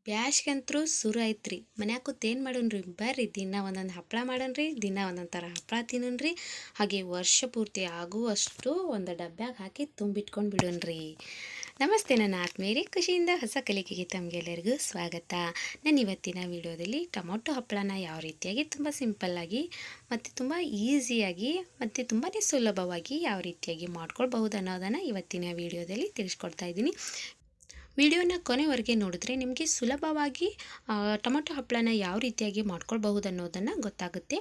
ಬ್ಯಾಸ್ಗಂತೂ ಶುರು ಐತ್ರಿ. ಮನ್ಯಾಗ ಕೂತ್ ಏನು ಮಾಡೋಣ್ರಿ, ಬರ್ರಿ ದಿನ ಒಂದೊಂದು ಹಪ್ಪಳ ಮಾಡೋಣ್ರಿ, ದಿನ ಒಂದೊಂದು ಥರ ಹಪ್ಪಳ ತಿನ್ನೋಣ್ರಿ. ಹಾಗೆ ವರ್ಷ ಪೂರ್ತಿ ಆಗುವಷ್ಟು ಒಂದು ಡಬ್ಯಾಗ ಹಾಕಿ ತುಂಬಿಟ್ಕೊಂಡು ಬಿಡೋಣ್ರಿ. ನಮಸ್ತೆ ನನ್ನ ಆತ್ಮೀಯರೇ, ಖುಷಿಯಿಂದ ಹೊಸ ಕಲಿಕೆಗೆ ತಮಗೆಲ್ಲರಿಗೂ ಸ್ವಾಗತ. ನಾನು ಇವತ್ತಿನ ವಿಡಿಯೋದಲ್ಲಿ ಟೊಮೊಟೊ ಹಪ್ಪಳನ ಯಾವ ರೀತಿಯಾಗಿ ತುಂಬ ಸಿಂಪಲ್ಲಾಗಿ ಮತ್ತು ತುಂಬ ಈಸಿಯಾಗಿ ಮತ್ತು ತುಂಬಾ ಸುಲಭವಾಗಿ ಯಾವ ರೀತಿಯಾಗಿ ಮಾಡ್ಕೊಳ್ಬಹುದು ಅನ್ನೋದನ್ನು ಇವತ್ತಿನ ವಿಡಿಯೋದಲ್ಲಿ ತಿಳಿಸ್ಕೊಡ್ತಾ ಇದ್ದೀನಿ. ವಿಡಿಯೋನ ಕೊನೆವರೆಗೆ ನೋಡಿದ್ರೆ ನಿಮಗೆ ಸುಲಭವಾಗಿ ಟೊಮೊಟೊ ಹಪ್ಪಳನ ಯಾವ ರೀತಿಯಾಗಿ ಮಾಡ್ಕೊಳ್ಬಹುದು ಅನ್ನೋದನ್ನು ಗೊತ್ತಾಗುತ್ತೆ.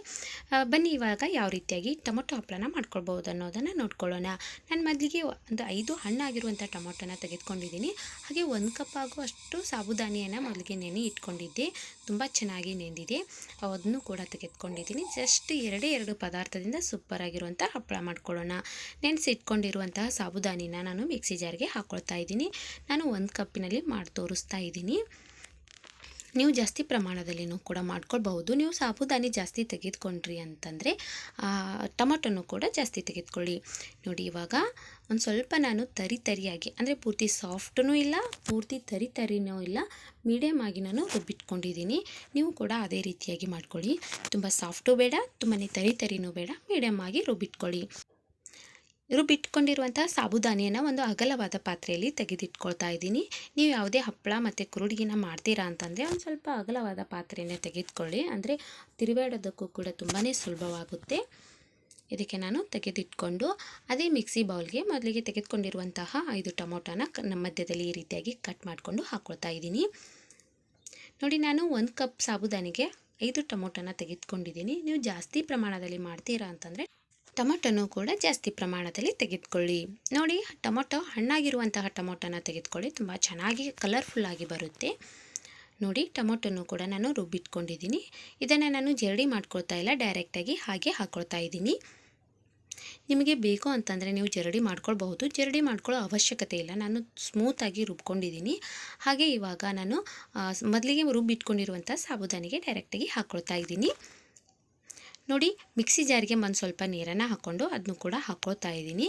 ಬನ್ನಿ ಇವಾಗ ಯಾವ ರೀತಿಯಾಗಿ ಟೊಮೊಟೊ ಹಪ್ಪಳನ ಮಾಡ್ಕೊಳ್ಬಹುದು ಅನ್ನೋದನ್ನು ನೋಡ್ಕೊಳ್ಳೋಣ. ನಾನು ಮೊದಲಿಗೆ ಒಂದು 5 ಹಣ್ಣಾಗಿರುವಂಥ ಟೊಮೊಟೊನ ತೆಗೆದುಕೊಂಡಿದ್ದೀನಿ. ಹಾಗೆ 1 ಕಪ್ ಆಗುವಷ್ಟು ಸಾಬುದಾನಿಯನ್ನು ಮೊದಲಿಗೆ ನೆನೆ ಇಟ್ಕೊಂಡಿದ್ದೆ. ತುಂಬ ಚೆನ್ನಾಗಿ ನೆಂದಿದೆ, ಅದನ್ನು ಕೂಡ ತೆಗೆದುಕೊಂಡಿದ್ದೀನಿ. ಜಸ್ಟ್ ಎರಡು ಪದಾರ್ಥದಿಂದ ಸೂಪರಾಗಿರುವಂಥ ಹಪ್ಪಳ ಮಾಡ್ಕೊಳ್ಳೋಣ. ನೆನೆಸಿಟ್ಕೊಂಡಿರುವಂತಹ ಸಾಬುದಾನಿನ ನಾನು ಮಿಕ್ಸಿ ಜಾರ್ಗೆ ಹಾಕ್ಕೊಳ್ತಾ ಇದ್ದೀನಿ. ನಾನು 1 ಕಪ್ಪಿನಲ್ಲಿ ಮಾಡಿ ತೋರಿಸ್ತಾ ಇದ್ದೀನಿ. ನೀವು ಜಾಸ್ತಿ ಪ್ರಮಾಣದಲ್ಲಿನೂ ಕೂಡ ಮಾಡ್ಕೊಳ್ಬಹುದು. ನೀವು ಸಾಬುದಾನಿ ಜಾಸ್ತಿ ತೆಗೆದುಕೊಂಡ್ರಿ ಅಂತಂದರೆ ಟೊಮೊಟೊನೂ ಕೂಡ ಜಾಸ್ತಿ ತೆಗೆದುಕೊಳ್ಳಿ. ನೋಡಿ, ಇವಾಗ ಒಂದು ಸ್ವಲ್ಪ ನಾನು ತರಿಯಾಗಿ, ಅಂದರೆ ಪೂರ್ತಿ ಸಾಫ್ಟೂ ಇಲ್ಲ, ಪೂರ್ತಿ ತರಿನೂ ಇಲ್ಲ, ಮೀಡಿಯಮ್ ಆಗಿ ನಾನು ರುಬ್ಬಿಟ್ಕೊಂಡಿದ್ದೀನಿ. ನೀವು ಕೂಡ ಅದೇ ರೀತಿಯಾಗಿ ಮಾಡ್ಕೊಳ್ಳಿ. ತುಂಬ ಸಾಫ್ಟು ಬೇಡ, ತುಂಬಾ ತರಿನೂ ಬೇಡ, ಮೀಡಿಯಮ್ ಆಗಿ ರುಬ್ಬಿಟ್ಕೊಳ್ಳಿ. ರುಬ್ಬಿಟ್ಕೊಂಡಿರುವಂಥ ಸಾಬುದಾನಿಯನ್ನು ಒಂದು ಅಗಲವಾದ ಪಾತ್ರೆಯಲ್ಲಿ ತೆಗೆದಿಟ್ಕೊಳ್ತಾ ಇದ್ದೀನಿ. ನೀವು ಯಾವುದೇ ಹಪ್ಪಳ ಮತ್ತು ಕುರುಡಿಗಿನ ಮಾಡ್ತೀರಾ ಅಂತಂದರೆ ಒಂದು ಸ್ವಲ್ಪ ಅಗಲವಾದ ಪಾತ್ರೆಯನ್ನೇ ತೆಗೆದುಕೊಳ್ಳಿ, ಅಂದರೆ ತಿರುಗಾಡೋದಕ್ಕೂ ಕೂಡ ತುಂಬಾ ಸುಲಭವಾಗುತ್ತೆ. ಇದಕ್ಕೆ ನಾನು ತೆಗೆದಿಟ್ಕೊಂಡು ಅದೇ ಮಿಕ್ಸಿ ಬೌಲ್ಗೆ ಮೊದಲಿಗೆ ತೆಗೆದುಕೊಂಡಿರುವಂತಹ 5 ಟೊಮೊಟೊನ ಮಧ್ಯದಲ್ಲಿ ಈ ರೀತಿಯಾಗಿ ಕಟ್ ಮಾಡಿಕೊಂಡು ಹಾಕ್ಕೊಳ್ತಾ ಇದ್ದೀನಿ. ನೋಡಿ, ನಾನು 1 ಕಪ್ ಸಾಬುದಾನಿಗೆ 5 ಟೊಮೊಟೊನ ತೆಗೆದುಕೊಂಡಿದ್ದೀನಿ. ನೀವು ಜಾಸ್ತಿ ಪ್ರಮಾಣದಲ್ಲಿ ಮಾಡ್ತೀರಾ ಅಂತಂದರೆ ಟೊಮೊಟೊನೂ ಕೂಡ ಜಾಸ್ತಿ ಪ್ರಮಾಣದಲ್ಲಿ ತೆಗೆದುಕೊಳ್ಳಿ. ನೋಡಿ, ಹಣ್ಣಾಗಿರುವಂತಹ ಟೊಮೊಟೊನ ತೆಗೆದುಕೊಳ್ಳಿ, ತುಂಬ ಚೆನ್ನಾಗಿ ಕಲರ್ಫುಲ್ಲಾಗಿ ಬರುತ್ತೆ. ನೋಡಿ, ಟೊಮೊಟೊನೂ ಕೂಡ ನಾನು ರುಬ್ಬಿಟ್ಕೊಂಡಿದ್ದೀನಿ. ಇದನ್ನು ನಾನು ಜರಡಿ ಮಾಡ್ಕೊಳ್ತಾ ಇಲ್ಲ, ಡೈರೆಕ್ಟಾಗಿ ಹಾಗೆ ಹಾಕ್ಕೊಳ್ತಾ ಇದ್ದೀನಿ. ನಿಮಗೆ ಬೇಕು ಅಂತಂದರೆ ನೀವು ಜರಡಿ ಮಾಡ್ಕೊಳ್ಬಹುದು, ಜರಡಿ ಮಾಡ್ಕೊಳ್ಳೋ ಅವಶ್ಯಕತೆ ಇಲ್ಲ. ನಾನು ಸ್ಮೂತಾಗಿ ರುಬ್ಕೊಂಡಿದ್ದೀನಿ. ಹಾಗೆ ಇವಾಗ ನಾನು ಮೊದಲಿಗೆ ರುಬ್ಬಿಟ್ಕೊಂಡಿರುವಂಥ ಸಾಬುದಾನಿಗೆ ಡೈರೆಕ್ಟಾಗಿ ಹಾಕ್ಕೊಳ್ತಾ ಇದ್ದೀನಿ. ನೋಡಿ, ಮಿಕ್ಸಿ ಜಾರಿಗೆ ಒಂದು ಸ್ವಲ್ಪ ನೀರನ್ನು ಹಾಕ್ಕೊಂಡು ಅದನ್ನು ಕೂಡ ಹಾಕ್ಕೊಳ್ತಾ ಇದ್ದೀನಿ.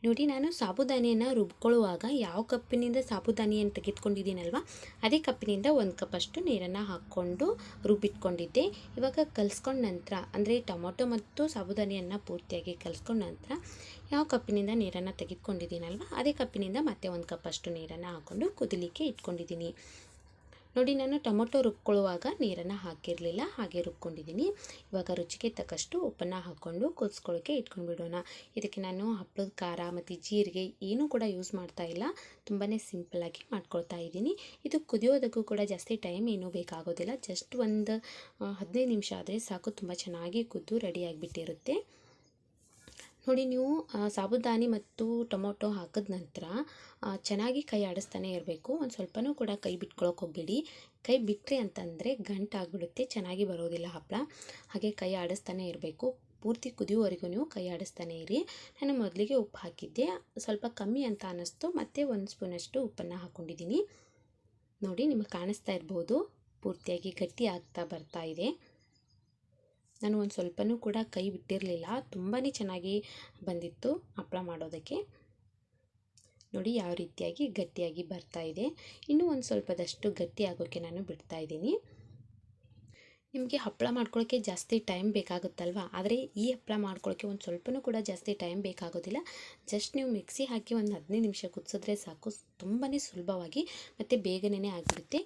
ನೋಡಿ, ನಾನು ಸಾಬುದಾನಿಯನ್ನು ರುಬ್ಕೊಳ್ಳುವಾಗ ಯಾವ ಕಪ್ಪಿನಿಂದ ಸಾಬುದಾನಿಯನ್ನು ತೆಗೆದುಕೊಂಡಿದ್ದೀನಲ್ವ, ಅದೇ ಕಪ್ಪಿನಿಂದ 1 ಕಪ್ಪಷ್ಟು ನೀರನ್ನು ಹಾಕ್ಕೊಂಡು ರುಬ್ಬಿಟ್ಕೊಂಡಿದ್ದೆ. ಇವಾಗ ಕಲಿಸ್ಕೊಂಡ ನಂತರ, ಅಂದರೆ ಟೊಮೊಟೊ ಮತ್ತು ಸಾಬುದಾನಿಯನ್ನು ಪೂರ್ತಿಯಾಗಿ ಕಲಿಸ್ಕೊಂಡ ನಂತರ ಯಾವ ಕಪ್ಪಿನಿಂದ ನೀರನ್ನು ತೆಗೆದುಕೊಂಡಿದ್ದೀನಲ್ವ, ಅದೇ ಕಪ್ಪಿನಿಂದ ಮತ್ತೆ 1 ಕಪ್ಪಷ್ಟು ನೀರನ್ನು ಹಾಕ್ಕೊಂಡು ಕುದಿಲಿಕ್ಕೆ ಇಟ್ಕೊಂಡಿದ್ದೀನಿ. ನೋಡಿ, ನಾನು ಟೊಮೊಟೊ ರುಬ್ಕೊಳ್ಳುವಾಗ ನೀರನ್ನು ಹಾಕಿರಲಿಲ್ಲ, ಹಾಗೆ ರುಬ್ಕೊಂಡಿದ್ದೀನಿ. ಇವಾಗ ರುಚಿಗೆ ತಕ್ಕಷ್ಟು ಉಪ್ಪನ್ನು ಹಾಕ್ಕೊಂಡು ಕುದಿಸ್ಕೊಳ್ಳೋಕ್ಕೆ ಇಟ್ಕೊಂಡ್ಬಿಡೋಣ. ಇದಕ್ಕೆ ನಾನು ಹಪ್ಪಳದ ಖಾರ ಮತ್ತು ಜೀರಿಗೆ ಏನೂ ಕೂಡ ಯೂಸ್ ಮಾಡ್ತಾ ಇಲ್ಲ, ತುಂಬಾ ಸಿಂಪಲ್ಲಾಗಿ ಮಾಡ್ಕೊಳ್ತಾ ಇದ್ದೀನಿ. ಇದು ಕುದಿಯೋದಕ್ಕೂ ಕೂಡ ಜಾಸ್ತಿ ಟೈಮ್ ಏನೂ ಬೇಕಾಗೋದಿಲ್ಲ, ಜಸ್ಟ್ ಒಂದು 15 ನಿಮಿಷ ಆದರೆ ಸಾಕು, ತುಂಬ ಚೆನ್ನಾಗಿ ಕುದ್ದು ರೆಡಿಯಾಗಿಬಿಟ್ಟಿರುತ್ತೆ. ನೋಡಿ, ನೀವು ಸಾಬುದಾನಿ ಮತ್ತು ಟೊಮೊಟೊ ಹಾಕಿದ ನಂತರ ಚೆನ್ನಾಗಿ ಕೈ ಆಡಿಸ್ತಾನೆ ಇರಬೇಕು. ಒಂದು ಸ್ವಲ್ಪನೂ ಕೂಡ ಕೈ ಬಿಟ್ಕೊಳ್ಳೋಕೆ ಹೋಗಬೇಡಿ. ಕೈ ಬಿಟ್ಟರೆ ಅಂತಂದರೆ ಗಂಟಾಗಿಬಿಡುತ್ತೆ, ಚೆನ್ನಾಗಿ ಬರೋದಿಲ್ಲ ಹಪ್ಪಳ. ಹಾಗೆ ಕೈ ಆಡಿಸ್ತಾನೆ ಇರಬೇಕು. ಪೂರ್ತಿ ಕುದಿಯುವವರೆಗೂ ನೀವು ಕೈ ಆಡಿಸ್ತಾನೆ ಇರಿ. ನಾನು ಮೊದಲಿಗೆ ಉಪ್ಪು ಹಾಕಿದ್ದೆ, ಸ್ವಲ್ಪ ಕಮ್ಮಿ ಅಂತ ಅನ್ನಿಸ್ತು, ಮತ್ತು 1 ಸ್ಪೂನಷ್ಟು ಉಪ್ಪನ್ನು ಹಾಕ್ಕೊಂಡಿದ್ದೀನಿ. ನೋಡಿ, ನಿಮಗೆ ಕಾಣಿಸ್ತಾ ಇರ್ಬೋದು, ಪೂರ್ತಿಯಾಗಿ ಗಟ್ಟಿ ಆಗ್ತಾ ಬರ್ತಾ ಇದೆ. ನಾನು ಒಂದು ಸ್ವಲ್ಪನೂ ಕೂಡ ಕೈ ಬಿಟ್ಟಿರಲಿಲ್ಲ, ತುಂಬಾ ಚೆನ್ನಾಗಿ ಬಂದಿತ್ತು ಹಪ್ಪಳ ಮಾಡೋದಕ್ಕೆ. ನೋಡಿ, ಯಾವ ರೀತಿಯಾಗಿ ಗಟ್ಟಿಯಾಗಿ ಬರ್ತಾ ಇದೆ. ಇನ್ನೂ ಒಂದು ಸ್ವಲ್ಪದಷ್ಟು ಗಟ್ಟಿ ಆಗೋಕ್ಕೆ ನಾನು ಬಿಡ್ತಾ ಇದ್ದೀನಿ. ನಿಮಗೆ ಹಪ್ಪಳ ಮಾಡ್ಕೊಳ್ಳೋಕ್ಕೆ ಜಾಸ್ತಿ ಟೈಮ್ ಬೇಕಾಗುತ್ತಲ್ವ, ಆದರೆ ಈ ಹಪ್ಪಳ ಮಾಡ್ಕೊಳ್ಳೋಕ್ಕೆ ಒಂದು ಸ್ವಲ್ಪನೂ ಕೂಡ ಜಾಸ್ತಿ ಟೈಮ್ ಬೇಕಾಗೋದಿಲ್ಲ. ಜಸ್ಟ್ ನೀವು ಮಿಕ್ಸಿ ಹಾಕಿ ಒಂದು 15 ನಿಮಿಷ ಕುದಿಸಿದ್ರೆ ಸಾಕು, ತುಂಬಾ ಸುಲಭವಾಗಿ ಮತ್ತು ಬೇಗನೆ ಆಗಿಬಿಡುತ್ತೆ.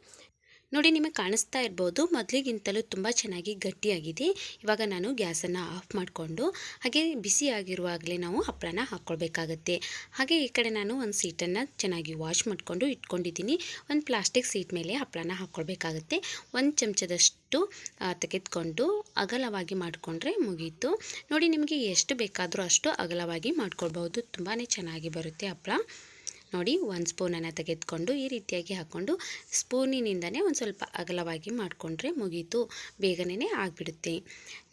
ನೋಡಿ, ನಿಮಗೆ ಕಾಣಿಸ್ತಾ ಇರ್ಬೋದು, ಮೊದಲಿಗಿಂತಲೂ ತುಂಬ ಚೆನ್ನಾಗಿ ಗಟ್ಟಿಯಾಗಿದೆ. ಇವಾಗ ನಾನು ಗ್ಯಾಸನ್ನು ಆಫ್ ಮಾಡಿಕೊಂಡು ಹಾಗೆ ಬಿಸಿ ಆಗಿರುವಾಗಲೇ ನಾವು ಹಪ್ಪಳನ ಹಾಕ್ಕೊಳ್ಬೇಕಾಗತ್ತೆ. ಹಾಗೆ ಈ ಕಡೆ ನಾನು ಒಂದು ಸೀಟನ್ನು ಚೆನ್ನಾಗಿ ವಾಶ್ ಮಾಡಿಕೊಂಡು ಇಟ್ಕೊಂಡಿದ್ದೀನಿ. ಒಂದು ಪ್ಲಾಸ್ಟಿಕ್ ಸೀಟ್ ಮೇಲೆ ಹಪ್ಪಳನ ಹಾಕ್ಕೊಳ್ಬೇಕಾಗತ್ತೆ. 1 ಚಮಚದಷ್ಟು ತೆಗೆದುಕೊಂಡು ಅಗಲವಾಗಿ ಮಾಡಿಕೊಂಡ್ರೆ ಮುಗೀತು. ನೋಡಿ, ನಿಮಗೆ ಎಷ್ಟು ಬೇಕಾದರೂ ಅಷ್ಟು ಅಗಲವಾಗಿ ಮಾಡ್ಕೊಳ್ಬಹುದು, ತುಂಬಾ ಚೆನ್ನಾಗಿ ಬರುತ್ತೆ ಹಪ್ಪಳ. ನೋಡಿ, 1 ಸ್ಪೂನನ್ನು ತೆಗೆದುಕೊಂಡು ಈ ರೀತಿಯಾಗಿ ಹಾಕ್ಕೊಂಡು ಸ್ಪೂನಿನಿಂದನೇ ಒಂದು ಸ್ವಲ್ಪ ಅಗಲವಾಗಿ ಮಾಡಿಕೊಂಡ್ರೆ ಮುಗೀತು, ಬೇಗನೆ ಆಗಿಬಿಡುತ್ತೆ.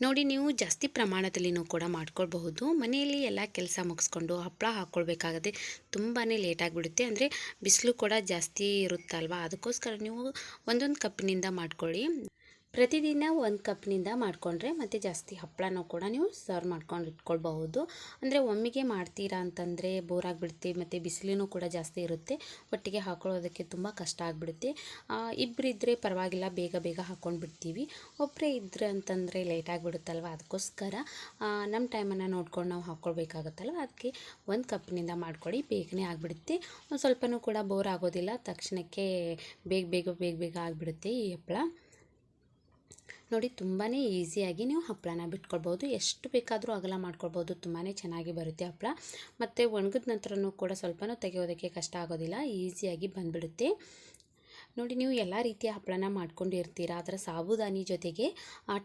ನೋಡಿ, ನೀವು ಜಾಸ್ತಿ ಪ್ರಮಾಣದಲ್ಲಿನೂ ಕೂಡ ಮಾಡ್ಕೊಳ್ಬಹುದು. ಮನೆಯಲ್ಲಿ ಎಲ್ಲ ಕೆಲಸ ಮುಗಿಸ್ಕೊಂಡು ಹಪ್ಪಳ ಹಾಕ್ಕೊಳ್ಬೇಕಾಗದೆ ತುಂಬಾ ಲೇಟ್ ಆಗಿಬಿಡುತ್ತೆ, ಅಂದರೆ ಬಿಸಿಲು ಕೂಡ ಜಾಸ್ತಿ ಇರುತ್ತಲ್ವ, ಅದಕ್ಕೋಸ್ಕರ ನೀವು 1 ಕಪ್ಪಿನಿಂದ ಮಾಡ್ಕೊಳ್ಳಿ. ಪ್ರತಿದಿನ ಒಂದು ಕಪ್ನಿಂದ ಮಾಡಿಕೊಂಡ್ರೆ ಮತ್ತು ಜಾಸ್ತಿ ಹಪ್ಪಳನೂ ಕೂಡ ನೀವು ಸರ್ವ್ ಮಾಡ್ಕೊಂಡು ಇಟ್ಕೊಳ್ಬಹುದು. ಅಂದರೆ ಒಮ್ಮೆಗೆ ಮಾಡ್ತೀರಾ ಅಂತಂದರೆ ಬೋರ್ ಆಗಿಬಿಡುತ್ತೆ ಮತ್ತು ಬಿಸಿಲೂ ಕೂಡ ಜಾಸ್ತಿ ಇರುತ್ತೆ, ಒಟ್ಟಿಗೆ ಹಾಕೊಳ್ಳೋದಕ್ಕೆ ತುಂಬ ಕಷ್ಟ ಆಗಿಬಿಡುತ್ತೆ. ಇಬ್ಬರಿದ್ದರೆ ಪರವಾಗಿಲ್ಲ, ಬೇಗ ಬೇಗ ಹಾಕ್ಕೊಂಡು ಬಿಡ್ತೀವಿ. ಒಬ್ಬರೇ ಇದ್ದರೆ ಅಂತಂದರೆ ಲೇಟ್ ಆಗಿಬಿಡುತ್ತಲ್ವ, ಅದಕ್ಕೋಸ್ಕರ ನಮ್ಮ ಟೈಮನ್ನು ನೋಡ್ಕೊಂಡು ನಾವು ಹಾಕ್ಕೊಳ್ಬೇಕಾಗುತ್ತಲ್ವ, ಅದಕ್ಕೆ ಒಂದು ಕಪ್ನಿಂದ ಮಾಡ್ಕೊಳ್ಳಿ, ಬೇಗನೆ ಆಗಿಬಿಡುತ್ತೆ. ಒಂದು ಸ್ವಲ್ಪನೂ ಕೂಡ ಬೋರ್ ಆಗೋದಿಲ್ಲ, ತಕ್ಷಣಕ್ಕೆ ಬೇಗ ಬೇಗ ಆಗಿಬಿಡುತ್ತೆ ಈ ಹಪ್ಪಳ. ನೋಡಿ, ತುಂಬಾ ಈಸಿಯಾಗಿ ನೀವು ಹಪ್ಪಳನ ಬಿಟ್ಕೊಳ್ಬೋದು, ಎಷ್ಟು ಬೇಕಾದರೂ ಅಗಲ ಮಾಡ್ಕೊಳ್ಬೋದು, ತುಂಬಾ ಚೆನ್ನಾಗಿ ಬರುತ್ತೆ ಹಪ್ಪಳ. ಮತ್ತು ಒಣಗಿದ ನಂತರನೂ ಕೂಡ ಸ್ವಲ್ಪನೂ ತೆಗೆಯೋದಕ್ಕೆ ಕಷ್ಟ ಆಗೋದಿಲ್ಲ, ಈಸಿಯಾಗಿ ಬಂದುಬಿಡುತ್ತೆ. ನೋಡಿ, ನೀವು ಎಲ್ಲ ರೀತಿಯ ಹಪ್ಪಳನ ಮಾಡ್ಕೊಂಡಿರ್ತೀರ, ಅದರ ಸಾಬುದಾನಿ ಜೊತೆಗೆ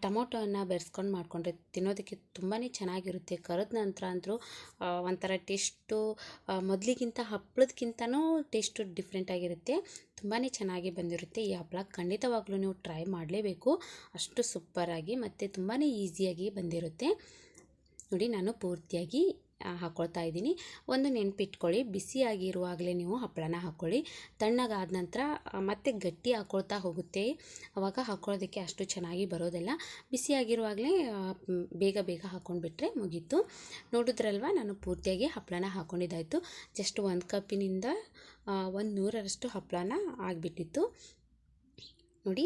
ಟೊಮೊಟೊವನ್ನು ಬೆರೆಸ್ಕೊಂಡು ಮಾಡಿಕೊಂಡ್ರೆ ತಿನ್ನೋದಕ್ಕೆ ತುಂಬಾ ಚೆನ್ನಾಗಿರುತ್ತೆ. ಕರೆದ ನಂತರ ಅಂದರೂ ಒಂಥರ ಟೇಸ್ಟು ಮೊದಲಿಗಿಂತ ಹಪ್ಪಳದಕ್ಕಿಂತನೂ ಟೇಸ್ಟು ಡಿಫ್ರೆಂಟಾಗಿರುತ್ತೆ, ತುಂಬಾ ಚೆನ್ನಾಗಿ ಬಂದಿರುತ್ತೆ ಈ ಹಪ್ಪಳ. ಖಂಡಿತವಾಗ್ಲೂ ನೀವು ಟ್ರೈ ಮಾಡಲೇಬೇಕು, ಅಷ್ಟು ಸೂಪರಾಗಿ ಮತ್ತು ತುಂಬಾ ಈಸಿಯಾಗಿ ಬಂದಿರುತ್ತೆ. ನೋಡಿ, ನಾನು ಪೂರ್ತಿಯಾಗಿ ಹಾಕ್ಕೊಳ್ತಾ ಇದ್ದೀನಿ. ಒಂದು ನೆನಪಿಟ್ಕೊಳ್ಳಿ, ಬಿಸಿಯಾಗಿರುವಾಗಲೇ ನೀವು ಹಪ್ಪಳನ ಹಾಕ್ಕೊಳ್ಳಿ. ತಣ್ಣಗಾದ ನಂತರ ಮತ್ತೆ ಗಟ್ಟಿ ಹಾಕ್ಕೊಳ್ತಾ ಹೋಗುತ್ತೆ, ಆವಾಗ ಹಾಕ್ಕೊಳ್ಳೋದಕ್ಕೆ ಅಷ್ಟು ಚೆನ್ನಾಗಿ ಬರೋದಿಲ್ಲ. ಬಿಸಿಯಾಗಿರುವಾಗಲೇ ಬೇಗ ಹಾಕ್ಕೊಂಡ್ಬಿಟ್ರೆ ಮುಗೀತು. ನೋಡಿದ್ರಲ್ವ, ನಾನು ಪೂರ್ತಿಯಾಗಿ ಹಪ್ಪಳನ ಹಾಕ್ಕೊಂಡಿದ್ದಾಯಿತು. ಜಸ್ಟ್ 1 ಕಪ್ಪಿನಿಂದ 100ರಷ್ಟು ಹಪ್ಪಳನ ಆಗಿಬಿಟ್ಟಿತ್ತು. ನೋಡಿ,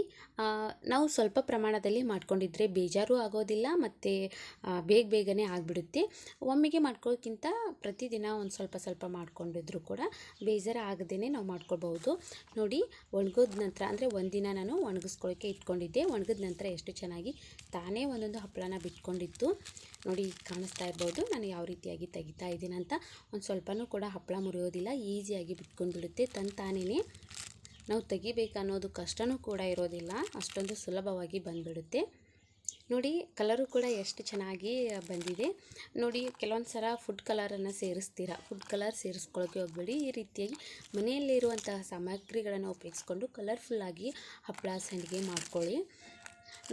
ನಾವು ಸ್ವಲ್ಪ ಪ್ರಮಾಣದಲ್ಲಿ ಮಾಡ್ಕೊಂಡಿದ್ರೆ ಬೇಜಾರು ಆಗೋದಿಲ್ಲ ಮತ್ತು ಬೇಗನೆ ಆಗಿಬಿಡುತ್ತೆ. ಒಮ್ಮೆಗೆ ಮಾಡ್ಕೊಳ್ಳೋಕ್ಕಿಂತ ಪ್ರತಿದಿನ ಒಂದು ಸ್ವಲ್ಪ ಮಾಡ್ಕೊಂಡಿದ್ರು ಕೂಡ ಬೇಜಾರು ಆಗದೇ ನಾವು ಮಾಡ್ಕೊಳ್ಬಹುದು. ನೋಡಿ, ಒಣಗಿದ ನಂತರ ಅಂದರೆ ಒಂದಿನ ನಾನು ಒಣಗಿಸ್ಕೊಳ್ಳೋಕ್ಕೆ ಇಟ್ಕೊಂಡಿದ್ದೆ, ಒಣಗಿದ ನಂತರ ಎಷ್ಟು ಚೆನ್ನಾಗಿ ತಾನೇ ಒಂದೊಂದು ಹಪ್ಪಳನ ಬಿಟ್ಕೊಂಡಿತ್ತು. ನೋಡಿ, ಕಾಣಿಸ್ತಾ ಇರ್ಬೋದು ನಾನು ಯಾವ ರೀತಿಯಾಗಿ ತೆಗಿತಾ ಇದ್ದೀನಿ ಅಂತ. ಒಂದು ಸ್ವಲ್ಪನೂ ಕೂಡ ಹಪ್ಪಳ ಮುರಿಯೋದಿಲ್ಲ, ಈಸಿಯಾಗಿ ಬಿಟ್ಕೊಂಡು ಬಿಡುತ್ತೆ ತಾನೇ. ನಾವು ತೆಗಿಬೇಕು ಅನ್ನೋದು ಕಷ್ಟನೂ ಕೂಡ ಇರೋದಿಲ್ಲ, ಅಷ್ಟೊಂದು ಸುಲಭವಾಗಿ ಬಂದುಬಿಡುತ್ತೆ. ನೋಡಿ, ಕಲರು ಕೂಡ ಎಷ್ಟು ಚೆನ್ನಾಗಿ ಬಂದಿದೆ. ನೋಡಿ, ಕೆಲವೊಂದು ಸಲ ಫುಡ್ ಕಲರನ್ನು ಸೇರಿಸ್ತೀರಾ, ಫುಡ್ ಕಲರ್ ಸೇರಿಸ್ಕೊಳ್ಳೋಕ್ಕೆ ಹೋಗಬೇಡಿ. ಈ ರೀತಿಯಾಗಿ ಮನೆಯಲ್ಲಿರುವಂತಹ ಸಾಮಗ್ರಿಗಳನ್ನು ಉಪಯೋಗಿಸ್ಕೊಂಡು ಕಲರ್ಫುಲ್ಲಾಗಿ ಹಪ್ಪಳ ಸಂಡಿಗೆ ಮಾಡ್ಕೊಳ್ಳಿ.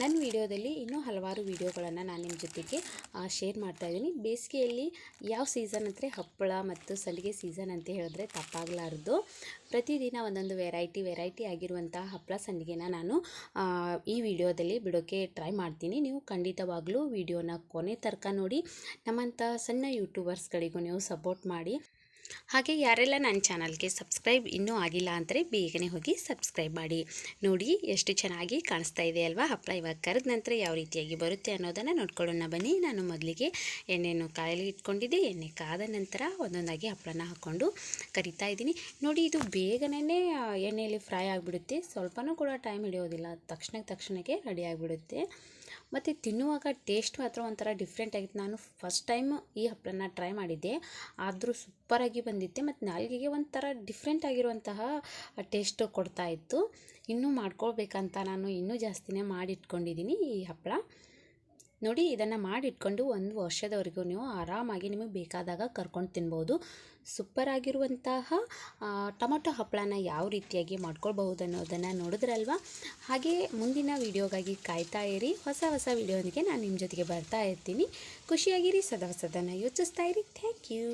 ನನ್ನ ವಿಡಿಯೋದಲ್ಲಿ ಇನ್ನೂ ಹಲವಾರು ವಿಡಿಯೋಗಳನ್ನು ನಾನು ನಿಮ್ಮ ಜೊತೆಗೆ ಶೇರ್ ಮಾಡ್ತಾಯಿದ್ದೀನಿ. ಬೇಸಿಗೆಯಲ್ಲಿ ಯಾವ ಸೀಸನ್ ಅಂದರೆ ಹಪ್ಪಳ ಮತ್ತು ಸಂಡಿಗೆ ಸೀಸನ್ ಅಂತ ಹೇಳಿದ್ರೆ ತಪ್ಪಾಗಲಾರದು. ಪ್ರತಿದಿನ ಒಂದೊಂದು ವೆರೈಟಿ ಆಗಿರುವಂತಹ ಹಪ್ಪಳ ಸಂಡಿಗೆನ ನಾನು ಈ ವಿಡಿಯೋದಲ್ಲಿ ಬಿಡೋಕ್ಕೆ ಟ್ರೈ ಮಾಡ್ತೀನಿ. ನೀವು ಖಂಡಿತವಾಗ್ಲೂ ವಿಡಿಯೋನ ಕೊನೆ ತನಕ ನೋಡಿ, ನಮ್ಮಂಥ ಸಣ್ಣ ಯೂಟ್ಯೂಬರ್ಸ್ಗಳಿಗೂ ನೀವು ಸಪೋರ್ಟ್ ಮಾಡಿ. ಹಾಗೆ ಯಾರೆಲ್ಲ ನನ್ನ ಚಾನಲ್ಗೆ ಸಬ್ಸ್ಕ್ರೈಬ್ ಇನ್ನೂ ಆಗಿಲ್ಲ ಅಂದರೆ ಬೇಗನೆ ಹೋಗಿ ಸಬ್ಸ್ಕ್ರೈಬ್ ಮಾಡಿ. ನೋಡಿ, ಎಷ್ಟು ಚೆನ್ನಾಗಿ ಕಾಣಿಸ್ತಾ ಇದೆ ಅಲ್ವಾ ಹಪ್ಪಳ. ಇವಾಗ ಕರೆದ ನಂತರ ಯಾವ ರೀತಿಯಾಗಿ ಬರುತ್ತೆ ಅನ್ನೋದನ್ನು ನೋಡ್ಕೊಳ್ಳೋಣ ಬನ್ನಿ. ನಾನು ಮೊದಲಿಗೆ ಎಣ್ಣೆಯನ್ನು ಕಾಯಲ್ಲಿ ಇಟ್ಕೊಂಡಿದ್ದೆ, ಎಣ್ಣೆ ಕಾದ ನಂತರ ಒಂದೊಂದಾಗಿ ಹಪ್ಪಳನ ಹಾಕ್ಕೊಂಡು ಕರಿತಾ ಇದ್ದೀನಿ. ನೋಡಿ, ಇದು ಬೇಗನೆ ಎಣ್ಣೆಯಲ್ಲಿ ಫ್ರೈ ಆಗಿಬಿಡುತ್ತೆ, ಸ್ವಲ್ಪನೂ ಕೂಡ ಟೈಮ್ ಹಿಡಿಯೋದಿಲ್ಲ, ತಕ್ಷಣಕ್ಕೆ ರೆಡಿ ಆಗಿಬಿಡುತ್ತೆ. ಮತ್ತು ತಿನ್ನುವಾಗ ಟೇಸ್ಟ್ ಮಾತ್ರ ಒಂಥರ ಡಿಫ್ರೆಂಟ್ ಆಗಿತ್ತು. ನಾನು ಫಸ್ಟ್ ಟೈಮ್ ಈ ಹಪ್ಪಳನ ಟ್ರೈ ಮಾಡಿದ್ದೆ, ಆದರೂ ಸೂಪರಾಗಿ ಬಂದಿತ್ತೆ ಮತ್ತು ನಾಲಿಗೆಗೆ ಒಂಥರ ಡಿಫ್ರೆಂಟ್ ಆಗಿರುವಂತಹ ಟೇಸ್ಟು ಕೊಡ್ತಾಯಿತ್ತು. ಇನ್ನೂ ಮಾಡ್ಕೊಳ್ಬೇಕಂತ ನಾನು ಇನ್ನೂ ಜಾಸ್ತಿನೇ ಮಾಡಿಟ್ಕೊಂಡಿದ್ದೀನಿ ಈ ಹಪ್ಪಳ. ನೋಡಿ, ಇದನ್ನು ಮಾಡಿಟ್ಕೊಂಡು 1 ವರ್ಷದವರೆಗೂ ನೀವು ಆರಾಮಾಗಿ ನಿಮಗೆ ಬೇಕಾದಾಗ ಕರ್ಕೊಂಡು ತಿನ್ಬೋದು. ಸೂಪರಾಗಿರುವಂತಹ ಟೊಮೊಟೊ ಹಪ್ಪಳನ ಯಾವ ರೀತಿಯಾಗಿ ಮಾಡ್ಕೊಳ್ಬಹುದು ಅನ್ನೋದನ್ನು ನೋಡಿದ್ರಲ್ವ. ಹಾಗೆ ಮುಂದಿನ ವಿಡಿಯೋಗಾಗಿ ಕಾಯ್ತಾ ಇರಿ. ಹೊಸ ವಿಡಿಯೋನಿಗೆ ನಾನು ನಿಮ್ಮ ಜೊತೆಗೆ ಬರ್ತಾ ಇರ್ತೀನಿ. ಖುಷಿಯಾಗಿರಿ, ಸದಾ ಯೋಚಿಸ್ತಾ ಇರಿ. Thank you.